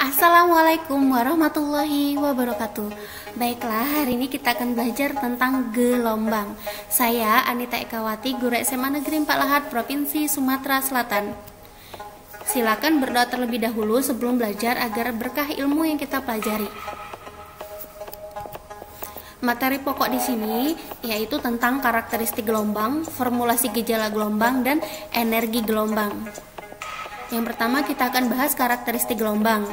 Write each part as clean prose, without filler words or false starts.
Assalamualaikum warahmatullahi wabarakatuh. Baiklah, hari ini kita akan belajar tentang gelombang. Saya Anita Ekawati, guru SMA Negeri 4 Lahat, Provinsi Sumatera Selatan. Silakan berdoa terlebih dahulu sebelum belajar agar berkah ilmu yang kita pelajari. Materi pokok di sini yaitu tentang karakteristik gelombang, formulasi gejala gelombang, dan energi gelombang. Yang pertama kita akan bahas karakteristik gelombang.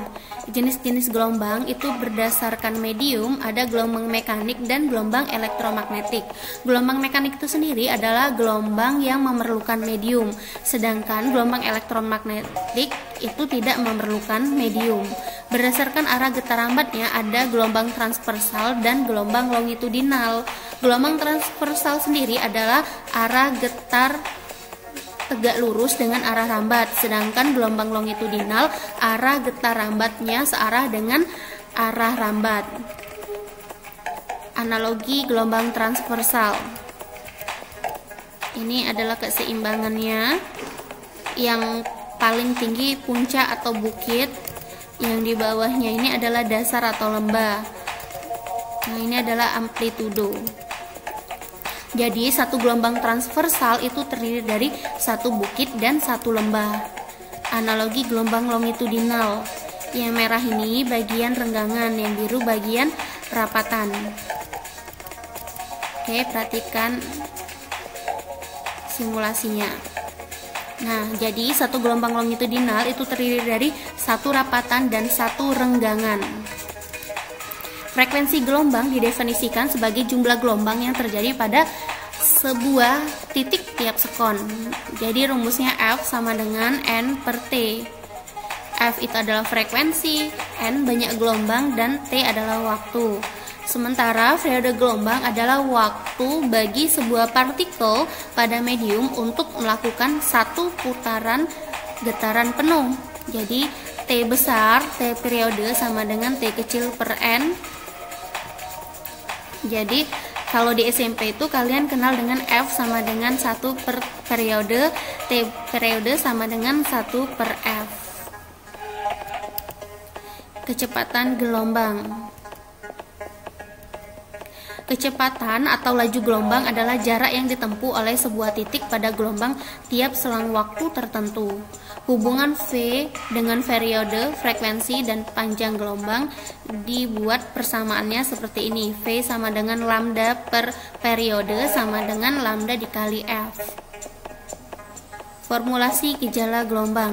Jenis-jenis gelombang itu berdasarkan medium, ada gelombang mekanik dan gelombang elektromagnetik. Gelombang mekanik itu sendiri adalah gelombang yang memerlukan medium, sedangkan gelombang elektromagnetik itu tidak memerlukan medium. Berdasarkan arah getar lambatnya ada gelombang transversal dan gelombang longitudinal. Gelombang transversal sendiri adalah arah getar tegak lurus dengan arah rambat, sedangkan gelombang longitudinal arah getar rambatnya searah dengan arah rambat. Analogi gelombang transversal. Ini adalah keseimbangannya. Yang paling tinggi puncak atau bukit, yang di bawahnya ini adalah dasar atau lembah. Nah, ini adalah amplitudo. Jadi satu gelombang transversal itu terdiri dari satu bukit dan satu lembah. Analogi gelombang longitudinal. Yang merah ini bagian renggangan, yang biru bagian rapatan. Oke, perhatikan simulasinya. Nah, jadi satu gelombang longitudinal itu terdiri dari satu rapatan dan satu renggangan. Frekuensi gelombang didefinisikan sebagai jumlah gelombang yang terjadi pada sebuah titik tiap sekon. Jadi rumusnya F sama dengan N per T. F itu adalah frekuensi, N banyak gelombang, dan T adalah waktu. Sementara periode gelombang adalah waktu bagi sebuah partikel pada medium untuk melakukan satu putaran getaran penuh. Jadi T besar, T periode sama dengan T kecil per N. Jadi kalau di SMP itu kalian kenal dengan F sama dengan 1 per periode, T periode sama dengan 1 per F. Kecepatan gelombang. Kecepatan atau laju gelombang adalah jarak yang ditempuh oleh sebuah titik pada gelombang tiap selang waktu tertentu. Hubungan V dengan periode, frekuensi, dan panjang gelombang dibuat persamaannya seperti ini. V sama dengan lambda per periode sama dengan lambda dikali F. Formulasi gejala gelombang.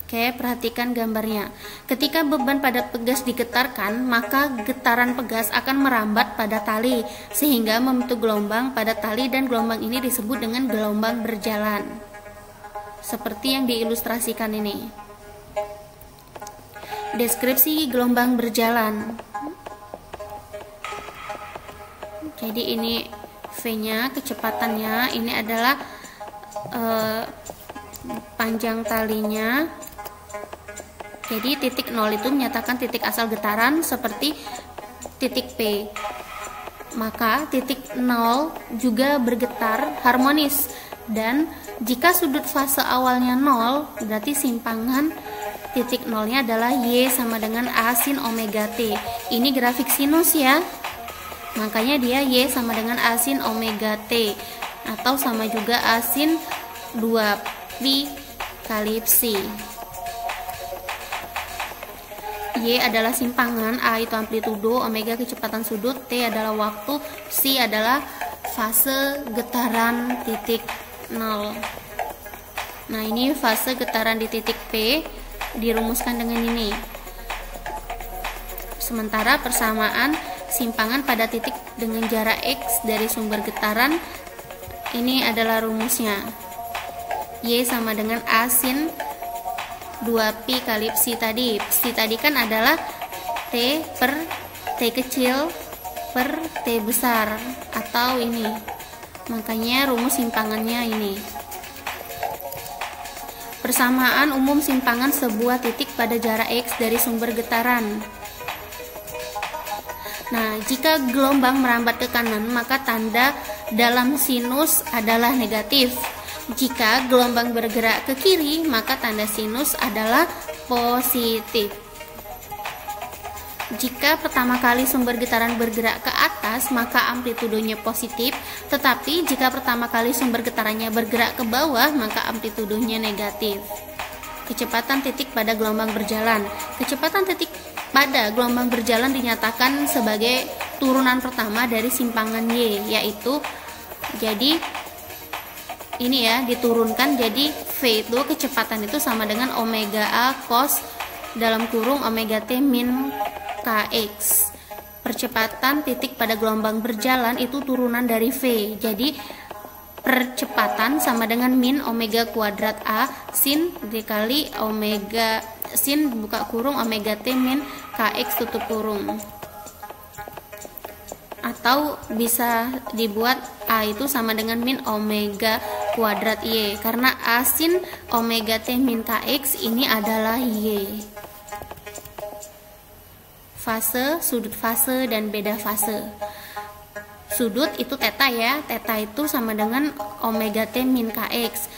Oke, perhatikan gambarnya. Ketika beban pada pegas digetarkan, maka getaran pegas akan merambat pada tali, sehingga membentuk gelombang pada tali, dan gelombang ini disebut dengan gelombang berjalan. Seperti yang diilustrasikan ini. Deskripsi gelombang berjalan. Jadi ini V-nya, kecepatannya, ini adalah panjang talinya. Jadi titik 0 itu menyatakan titik asal getaran seperti titik P. Maka titik 0 juga bergetar harmonis. Dan jika sudut fase awalnya 0, berarti simpangan titik 0-nya adalah Y sama dengan A sin omega T. Ini grafik sinus ya. Makanya dia Y sama dengan A sin omega T. Atau sama juga A sin 2pi kali psi. Y adalah simpangan, A itu amplitudo, omega kecepatan sudut, T adalah waktu, psi adalah fase getaran titik 0. Nah, ini fase getaran di titik P dirumuskan dengan ini. Sementara persamaan simpangan pada titik dengan jarak X dari sumber getaran, ini adalah rumusnya. Y sama dengan A sin 2pi kali psi tadi. Psi tadi kan adalah T per T kecil per T besar, atau ini. Makanya rumus simpangannya ini. Persamaan umum simpangan sebuah titik pada jarak X dari sumber getaran. Nah, jika gelombang merambat ke kanan, maka tanda dalam sinus adalah negatif. Jika gelombang bergerak ke kiri, maka tanda sinus adalah positif. Jika pertama kali sumber getaran bergerak ke atas, maka amplitudenya positif, tetapi jika pertama kali sumber getarannya bergerak ke bawah, maka amplitudenya negatif. Kecepatan titik pada gelombang berjalan. Kecepatan titik pada gelombang berjalan dinyatakan sebagai turunan pertama dari simpangan Y, yaitu jadi ini ya, diturunkan, jadi V itu kecepatan itu sama dengan omega A cos dalam kurung omega T min Kx. Percepatan titik pada gelombang berjalan itu turunan dari V, jadi percepatan sama dengan min omega kuadrat A sin dikali omega sin buka kurung omega T min Kx tutup kurung. Atau bisa dibuat A itu sama dengan min omega kuadrat Y, karena A sin omega T min Kx ini adalah Y. Fase, sudut fase, dan beda fase. Sudut itu theta ya, theta itu sama dengan omega T min Kx.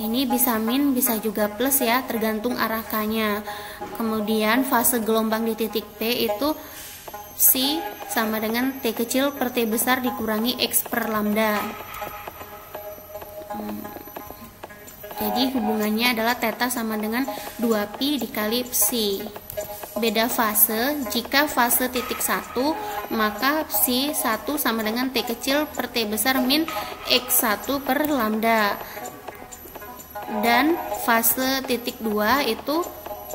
Ini bisa min, bisa juga plus ya, tergantung arah K-nya. Kemudian fase gelombang di titik P itu C sama dengan T kecil per T besar dikurangi X per lambda. Jadi hubungannya adalah theta sama dengan 2pi dikali psi. Beda fase, jika fase titik 1, maka psi 1 sama dengan T kecil per T besar min X1 per lambda. Dan fase titik 2 itu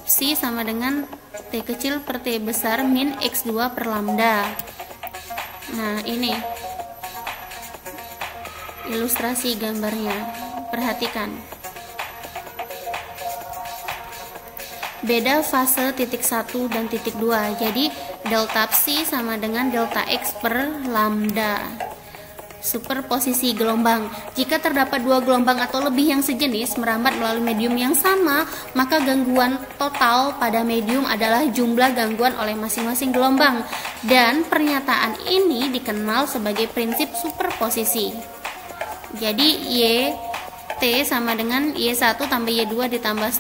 psi sama dengan T kecil per T besar min X2 per lambda. Nah, ini ilustrasi gambarnya. Perhatikan. Beda fase titik 1 dan titik 2. Jadi, delta psi sama dengan delta X per lambda. Superposisi gelombang. Jika terdapat dua gelombang atau lebih yang sejenis merambat melalui medium yang sama, maka gangguan total pada medium adalah jumlah gangguan oleh masing-masing gelombang. Dan pernyataan ini dikenal sebagai prinsip superposisi. Jadi YT sama dengan Y1 tambah Y2 ditambah.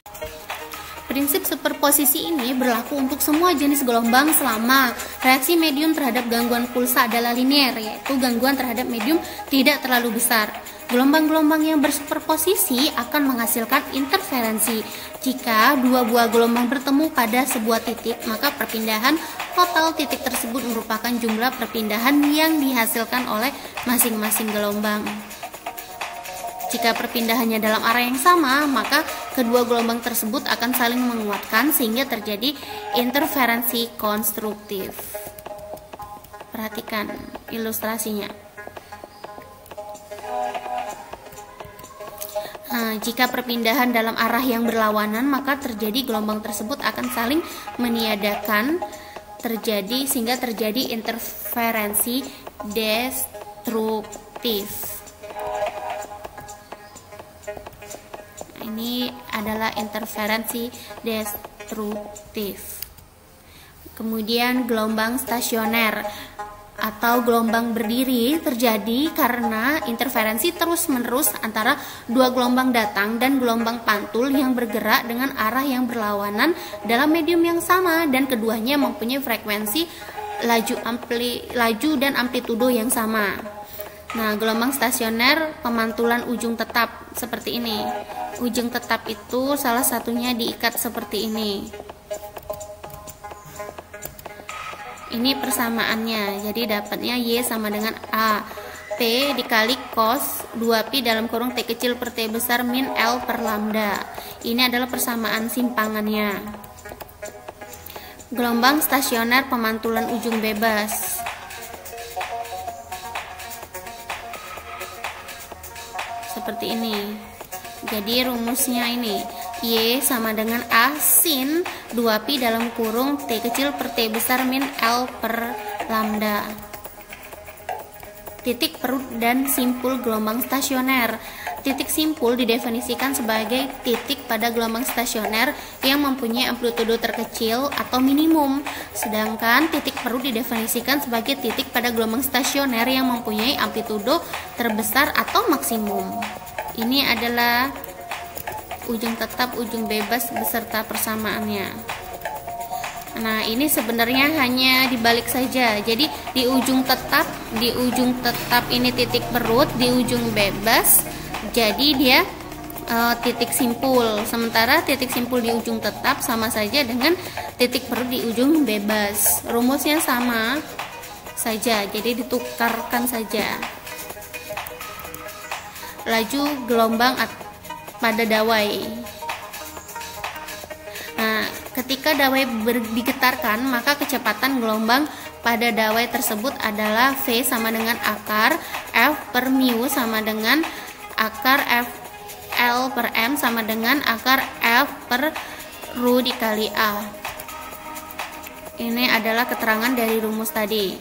Prinsip superposisi ini berlaku untuk semua jenis gelombang selama reaksi medium terhadap gangguan pulsa adalah linear, yaitu gangguan terhadap medium tidak terlalu besar. Gelombang-gelombang yang bersuperposisi akan menghasilkan interferensi. Jika dua buah gelombang bertemu pada sebuah titik, maka perpindahan total titik tersebut merupakan jumlah perpindahan yang dihasilkan oleh masing-masing gelombang. Jika perpindahannya dalam arah yang sama, maka kedua gelombang tersebut akan saling menguatkan sehingga terjadi interferensi konstruktif. Perhatikan ilustrasinya. Nah, jika perpindahan dalam arah yang berlawanan, maka terjadi gelombang tersebut akan saling meniadakan sehingga terjadi interferensi destruktif. Ini adalah interferensi destruktif. Kemudian gelombang stasioner atau gelombang berdiri terjadi karena interferensi terus-menerus antara dua gelombang datang dan gelombang pantul yang bergerak dengan arah yang berlawanan dalam medium yang sama, dan keduanya mempunyai frekuensi laju dan amplitudo yang sama. Nah, gelombang stasioner pemantulan ujung tetap seperti ini. Ujung tetap itu salah satunya diikat seperti ini. Ini persamaannya. Jadi dapatnya Y sama dengan A. P dikali cos 2pi dalam kurung T kecil per T besar min L per lambda. Ini adalah persamaan simpangannya. Gelombang stasioner pemantulan ujung bebas. Seperti ini. Jadi rumusnya ini Y sama dengan A sin 2pi dalam kurung T kecil per T besar min L per lambda. Titik perut dan simpul gelombang stasioner. Titik simpul didefinisikan sebagai titik pada gelombang stasioner yang mempunyai amplitudo terkecil atau minimum, sedangkan titik perut didefinisikan sebagai titik pada gelombang stasioner yang mempunyai amplitudo terbesar atau maksimum. Ini adalah ujung tetap, ujung bebas beserta persamaannya. Nah, ini sebenarnya hanya dibalik saja. Jadi di ujung tetap ini titik perut, di ujung bebas jadi dia titik simpul. Sementara titik simpul di ujung tetap sama saja dengan titik perut di ujung bebas. Rumusnya sama saja, jadi ditukarkan saja. Laju gelombang pada dawai. Nah, ketika dawai digetarkan, maka kecepatan gelombang pada dawai tersebut adalah V sama dengan akar F per mu sama dengan akar F L per M sama dengan akar F per Ru dikali A. Ini adalah keterangan dari rumus tadi.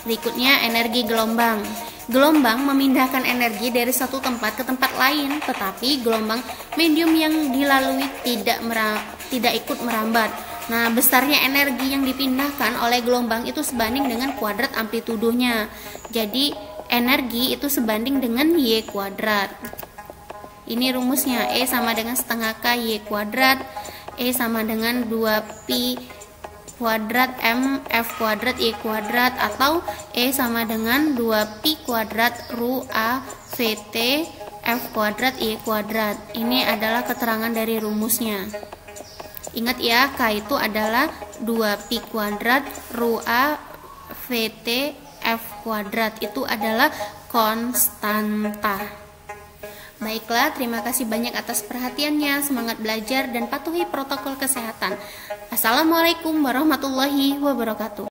Berikutnya energi gelombang. Gelombang memindahkan energi dari satu tempat ke tempat lain, tetapi gelombang medium yang dilalui tidak ikut merambat. Nah, besarnya energi yang dipindahkan oleh gelombang itu sebanding dengan kuadrat amplitudonya. Jadi, energi itu sebanding dengan Y kuadrat. Ini rumusnya, E sama dengan setengah K Y kuadrat, E sama dengan 2pi kuadrat M F kuadrat Y kuadrat, atau E sama dengan 2pi kuadrat Ru A VT F kuadrat Y kuadrat. Ini adalah keterangan dari rumusnya. Ingat ya, K itu adalah 2pi kuadrat Ru A VT F kuadrat. Itu adalah konstanta. Baiklah, terima kasih banyak atas perhatiannya. Semangat belajar dan patuhi protokol kesehatan. Assalamualaikum warahmatullahi wabarakatuh.